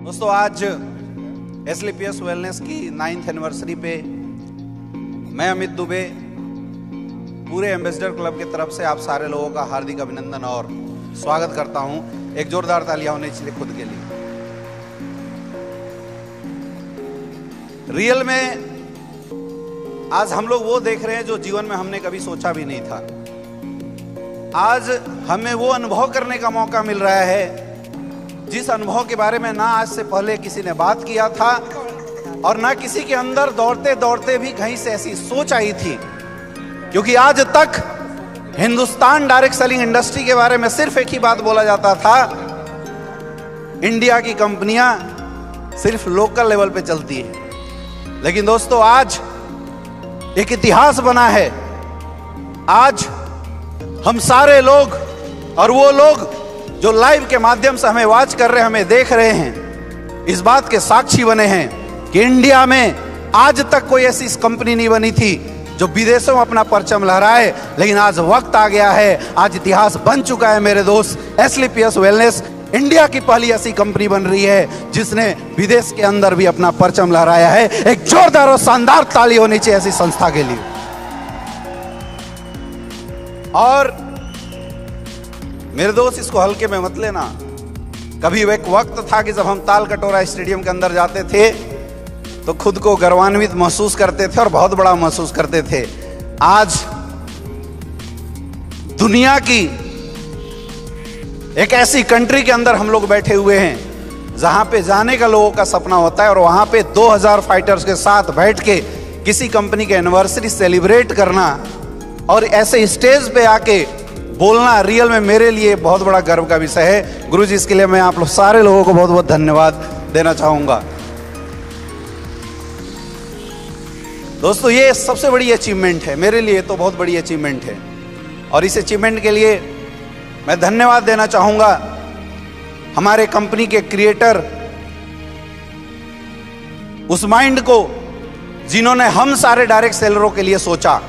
दोस्तों आज एसलीपीएस वेलनेस की 9th एनिवर्सरी पे मैं अमित दुबे पूरे एम्बेसडर क्लब की तरफ से आप सारे लोगों का हार्दिक अभिनंदन और स्वागत करता हूं। एक जोरदार तालियां होनी चाहिए खुद के लिए। रियल में आज हम लोग वो देख रहे हैं जो जीवन में हमने कभी सोचा भी नहीं था। आज हमें वो अनुभव करने का मौका मिल रहा है जिस अनुभव के बारे में ना आज से पहले किसी ने बात किया था और ना किसी के अंदर दौड़ते दौड़ते भी कहीं से ऐसी सोच आई थी। क्योंकि आज तक हिंदुस्तान डायरेक्ट सेलिंग इंडस्ट्री के बारे में सिर्फ एक ही बात बोला जाता था, इंडिया की कंपनियां सिर्फ लोकल लेवल पे चलती है। लेकिन दोस्तों आज एक इतिहास बना है। आज हम सारे लोग और वो लोग जो लाइव के माध्यम से हमें वॉच कर रहे हैं, हमें देख रहे हैं, इस बात के साक्षी बने हैं कि इंडिया में आज तक कोई ऐसी कंपनी नहीं बनी थी जो विदेशों में अपना परचम लहराए। लेकिन आज वक्त आ गया है, आज इतिहास बन चुका है मेरे दोस्त। एसलीपीएस वेलनेस इंडिया की पहली ऐसी कंपनी बन रही है जिसने विदेश के अंदर भी अपना परचम लहराया है। एक जोरदार और शानदार ताली होनी चाहिए ऐसी संस्था के लिए। और मेरे दोस्त इसको हल्के में मत लेना। कभी एक वक्त था कि जब हम ताल कटोरा स्टेडियम के अंदर जाते थे तो खुद को गर्वान्वित महसूस करते थे और बहुत बड़ा महसूस करते थे। आज दुनिया की एक ऐसी कंट्री के अंदर हम लोग बैठे हुए हैं जहां पे जाने का लोगों का सपना होता है और वहां पे 2000 फाइटर्स के साथ बैठ के किसी कंपनी के एनिवर्सरी सेलिब्रेट करना और ऐसे स्टेज पे आके बोलना रियल में मेरे लिए बहुत बड़ा गर्व का विषय है। गुरुजी, इसके लिए मैं आप लोग सारे लोगों को बहुत बहुत धन्यवाद देना चाहूंगा। दोस्तों ये सबसे बड़ी अचीवमेंट है मेरे लिए, तो बहुत बड़ी अचीवमेंट है और इस अचीवमेंट के लिए मैं धन्यवाद देना चाहूंगा हमारे कंपनी के क्रिएटर, उस माइंड को जिन्होंने हम सारे डायरेक्ट सेलरों के लिए सोचा।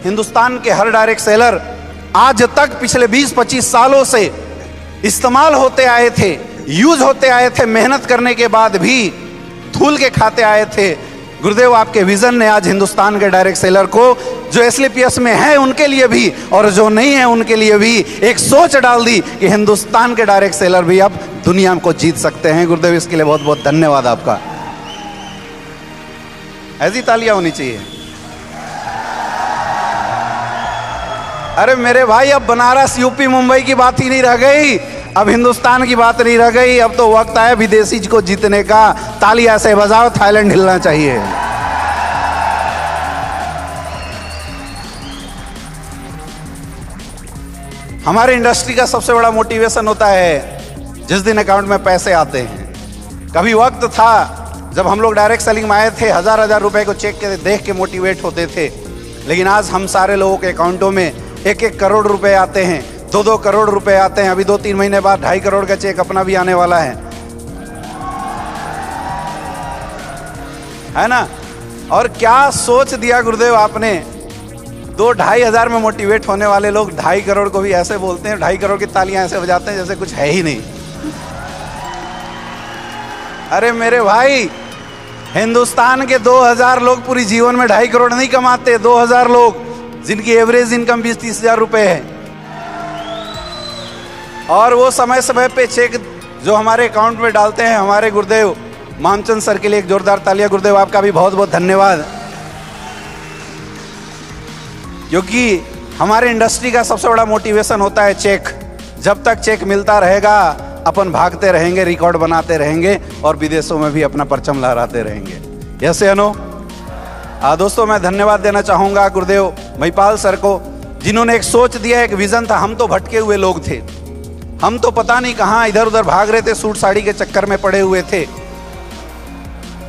हिंदुस्तान के हर डायरेक्ट सेलर आज तक पिछले 20-25 सालों से इस्तेमाल होते आए थे, यूज होते आए थे, मेहनत करने के बाद भी धूल के खाते आए थे। गुरुदेव आपके विजन ने आज हिंदुस्तान के डायरेक्ट सेलर को, जो एसलीपीएस में है उनके लिए भी और जो नहीं है उनके लिए भी, एक सोच डाल दी कि हिंदुस्तान के डायरेक्ट सेलर भी अब दुनिया को जीत सकते हैं। गुरुदेव इसके लिए बहुत बहुत धन्यवाद आपका। ऐसी तालियां होनी चाहिए। अरे मेरे भाई, अब बनारस, यूपी, मुंबई की बात ही नहीं रह गई, अब हिंदुस्तान की बात नहीं रह गई। अब तो वक्त आया विदेशी को जीतने का। ताली ऐसे बजाओ, थाईलैंड हिलना चाहिए। हमारे इंडस्ट्री का सबसे बड़ा मोटिवेशन होता है जिस दिन अकाउंट में पैसे आते हैं। कभी वक्त था जब हम लोग डायरेक्ट सेलिंग में आए थे, 1000-1000 रुपए को चेक के देख के मोटिवेट होते थे। लेकिन आज हम सारे लोगों के अकाउंटों में 1-1 करोड़ रुपए आते हैं, 2-2 करोड़ रुपए आते हैं। अभी 2-3 महीने बाद 2.5 करोड़ का चेक अपना भी आने वाला है ना। और क्या सोच दिया गुरुदेव आपने। 2-2.5 हजार में मोटिवेट होने वाले लोग 2.5 करोड़ को भी ऐसे बोलते हैं, 2.5 करोड़ की तालियां ऐसे बजाते हैं जैसे कुछ है ही नहीं। अरे मेरे भाई, हिंदुस्तान के 2000 लोग पूरी जीवन में 2.5 करोड़ नहीं कमाते। 2000 लोग जिनकी एवरेज इनकम 20-30 हजार रुपए है और वो समय समय पे चेक जो हमारे अकाउंट में डालते हैं हमारे गुरुदेव मामचंद सर के लिए एक जोरदार तालियां। गुरुदेव आपका भी बहुत बहुत धन्यवाद। क्योंकि हमारे इंडस्ट्री का सबसे बड़ा मोटिवेशन होता है चेक। जब तक चेक मिलता रहेगा अपन भागते रहेंगे, रिकॉर्ड बनाते रहेंगे और विदेशों में भी अपना परचम लहराते रहेंगे। यस या नो? दोस्तों मैं धन्यवाद देना चाहूंगा गुरुदेव महिपाल सर को, जिन्होंने एक सोच दिया, एक विजन था। हम तो भटके हुए लोग थे, हम तो पता नहीं कहां इधर उधर भाग रहे थे, सूट साड़ी के चक्कर में पड़े हुए थे।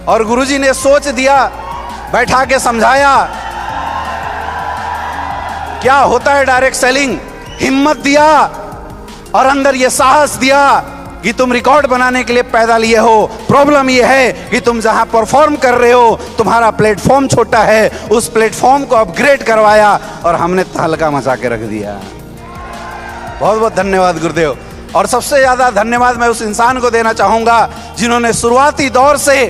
और गुरुजी ने सोच दिया, बैठा के समझाया क्या होता है डायरेक्ट सेलिंग, हिम्मत दिया और अंदर ये साहस दिया कि तुम रिकॉर्ड बनाने के लिए पैदा लिए हो। प्रॉब्लम ये है कि तुम जहां परफॉर्म कर रहे हो तुम्हारा प्लेटफॉर्म छोटा है। उस प्लेटफॉर्म को अपग्रेड करवाया और हमने तहलका मचा के रख दिया। बहुत बहुत धन्यवाद गुरुदेव। और सबसे ज्यादा धन्यवाद मैं उस इंसान को देना चाहूंगा जिन्होंने शुरुआती दौर से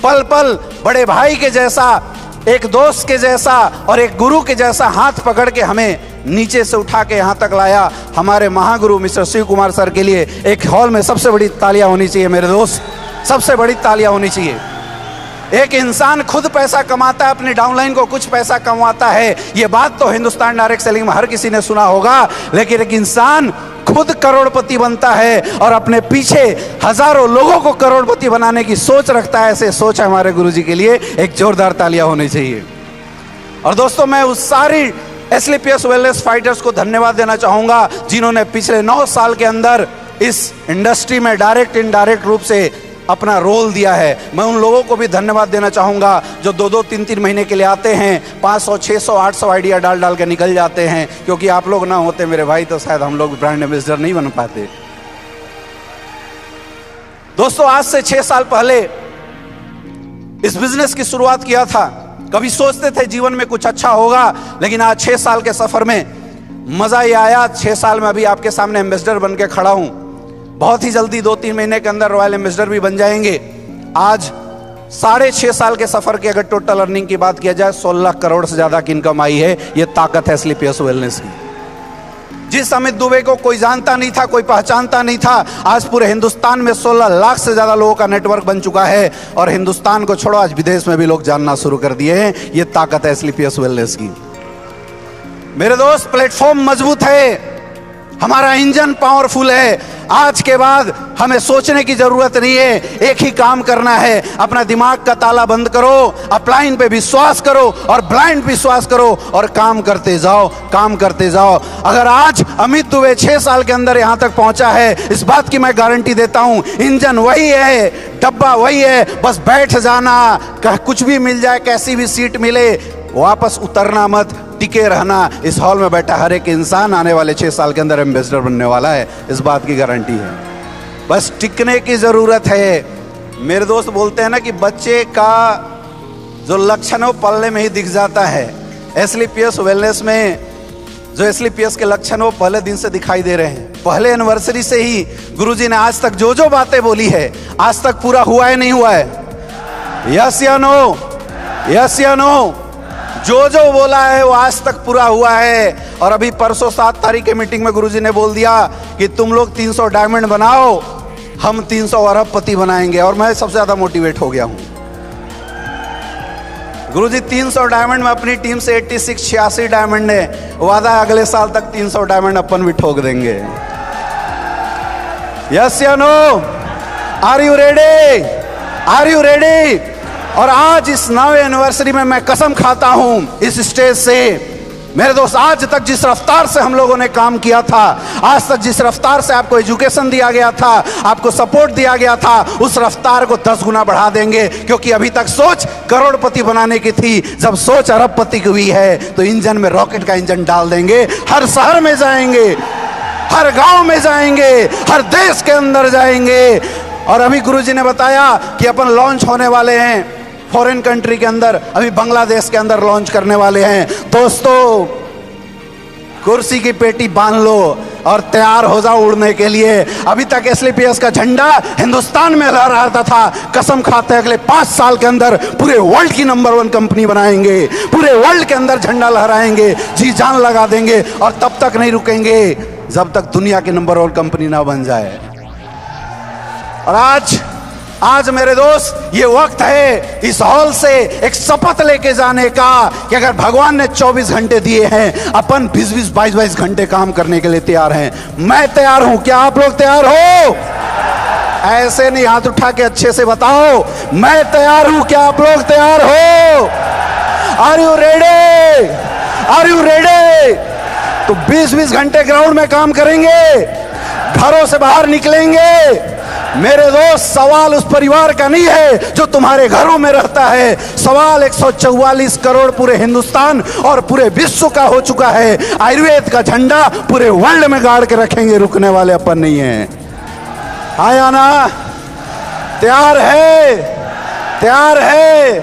पल पल बड़े भाई के जैसा, एक दोस्त के जैसा और एक गुरु के जैसा हाथ पकड़ के हमें नीचे से उठा के यहाँ तक लाया। हमारे महागुरु मिस्टर शिव कुमार सर के लिए एक हॉल में सबसे बड़ी तालियां होनी चाहिए मेरे दोस्त, सबसे बड़ी तालियां होनी चाहिए। एक इंसान खुद पैसा कमाता है, अपने डाउनलाइन को कुछ पैसा कमाता है, ये बात तो हिंदुस्तान डायरेक्ट सेलिंग में हर किसी ने सुना होगा, लेकिन एक इंसान खुद करोड़पति बनता है और अपने पीछे हजारों लोगों को करोड़पति बनाने की सोच रखता है। ऐसे सोच है हमारे गुरुजी के लिए, एक जोरदार तालियां होनी चाहिए। और दोस्तों मैं उस सारी एसलीपीएस वेलनेस फाइटर्स को धन्यवाद देना चाहूंगा जिन्होंने पिछले 9 साल के अंदर इस इंडस्ट्री में डायरेक्ट इनडायरेक्ट रूप से अपना रोल दिया है। मैं उन लोगों को भी धन्यवाद देना चाहूंगा जो 2-2, 3-3 महीने के लिए आते हैं, 500, 600, 800 आइडिया डाल के निकल जाते हैं, क्योंकि आप लोग ना होते मेरे भाई तो शायद हम लोग ब्रांड एम्बेसडर नहीं बन पाते। दोस्तों आज से 6 साल पहले इस बिजनेस की शुरुआत किया था। कभी सोचते थे जीवन में कुछ अच्छा होगा, लेकिन आज 6 साल के सफर में मजा ये आया। 6 साल में अभी आपके सामने एम्बेसडर बन के खड़ा हूं। बहुत ही जल्दी 2-3 महीने के अंदर रॉयल एम्बेसडर भी बन जाएंगे। आज 6.5 साल के सफर की अगर टोटल अर्निंग की बात किया जाए 16 करोड़ से ज्यादा की इनकम आई है। ये ताकत है एसलीपीएस वेलनेस की। जिस अमित दुबे को कोई जानता नहीं था, कोई पहचानता नहीं था, आज पूरे हिंदुस्तान में 16 लाख से ज्यादा लोगों का नेटवर्क बन चुका है। और हिंदुस्तान को छोड़ो आज विदेश में भी लोग जानना शुरू कर दिए हैं। ये ताकत है एसलीपीएस वेलनेस की। मेरे दोस्त प्लेटफॉर्म मजबूत है, हमारा इंजन पावरफुल है। आज के बाद हमें सोचने की जरूरत नहीं है, एक ही काम करना है, अपना दिमाग का ताला बंद करो, अपलाइन पे विश्वास करो और ब्लाइंड विश्वास करो और काम करते जाओ, काम करते जाओ। अगर आज अमित दुबे 6 साल के अंदर यहां तक पहुंचा है, इस बात की मैं गारंटी देता हूं, इंजन वही है, डब्बा वही है, बस बैठ जाना, कुछ भी मिल जाए, कैसी भी सीट मिले, वापस उतरना मत, टिके रहना। इस हॉल में बैठा हर एक इंसान आने वाले 6 साल के अंदर एम्बेसडर बनने वाला है, इस बात की गारंटी है। बस टिकने की जरूरत है। मेरे दोस्त बोलते हैं ना कि बच्चे का जो लक्षण है वो पलने में ही दिख जाता है। एसलीपीएस वेलनेस में जो एसलीपीएस के लक्षण वो पहले दिन से दिखाई दे रहे हैं। पहले एनिवर्सरी से ही गुरुजी ने आज तक जो जो बातें बोली है आज तक पूरा हुआ है, नहीं हुआ है? यस या नो? यस या नो? जो जो बोला है वो आज तक पूरा हुआ है। और अभी परसों 7 तारीख के मीटिंग में गुरुजी ने बोल दिया कि तुम लोग 300 डायमंड बनाओ, हम 300 अरबपति बनाएंगे। और मैं सबसे ज्यादा मोटिवेट हो गया हूं। गुरुजी 300 डायमंड में अपनी टीम से 86 डायमंड है, वादा है अगले साल तक 300 डायमंड अपन भी ठोक देंगे। यस या no? Are you ready? Are you ready? और आज इस 9वीं एनिवर्सरी में मैं कसम खाता हूं इस स्टेज से, मेरे दोस्त, आज तक जिस रफ्तार से हम लोगों ने काम किया था, आज तक जिस रफ्तार से आपको एजुकेशन दिया गया था, आपको सपोर्ट दिया गया था, उस रफ्तार को 10 गुना बढ़ा देंगे। क्योंकि अभी तक सोच करोड़पति बनाने की थी, जब सोच अरबपति की हुई है तो इंजन में रॉकेट का इंजन डाल देंगे। हर शहर में जाएंगे, हर गांव में जाएंगे, हर देश के अंदर जाएंगे। और अभी गुरुजी ने बताया कि अपन लॉन्च होने वाले हैं फॉरेन कंट्री के अंदर, अभी बांग्लादेश के अंदर लॉन्च करने वाले हैं। दोस्तों कुर्सी की पेटी बांध लो और तैयार हो जाओ उड़ने के लिए। अभी तक एसलीपीएस का झंडा हिंदुस्तान में लहराता था, कसम खाते हैं अगले 5 साल के अंदर पूरे वर्ल्ड की नंबर 1 कंपनी बनाएंगे, पूरे वर्ल्ड के अंदर झंडा लहराएंगे, जी जान लगा देंगे। और तब तक नहीं रुकेंगे जब तक दुनिया की नंबर 1 कंपनी ना बन जाए। और आज मेरे दोस्त ये वक्त है इस हॉल से एक शपथ लेके जाने का कि अगर भगवान ने 24 घंटे दिए हैं, अपन 20-20, 22-22 घंटे काम करने के लिए तैयार हैं। मैं तैयार हूं, क्या आप लोग तैयार हो? ऐसे नहीं, हाथ उठा के अच्छे से बताओ, मैं तैयार हूं, क्या आप लोग तैयार हो? Are you ready? Are you ready? तो 20-20 घंटे ग्राउंड में काम करेंगे, घरों से बाहर निकलेंगे। मेरे दोस्त सवाल उस परिवार का नहीं है जो तुम्हारे घरों में रहता है, सवाल 144 करोड़ पूरे हिंदुस्तान और पूरे विश्व का हो चुका है। आयुर्वेद का झंडा पूरे वर्ल्ड में गाड़ के रखेंगे, रुकने वाले अपन नहीं है। आया ना? तैयार है? तैयार है?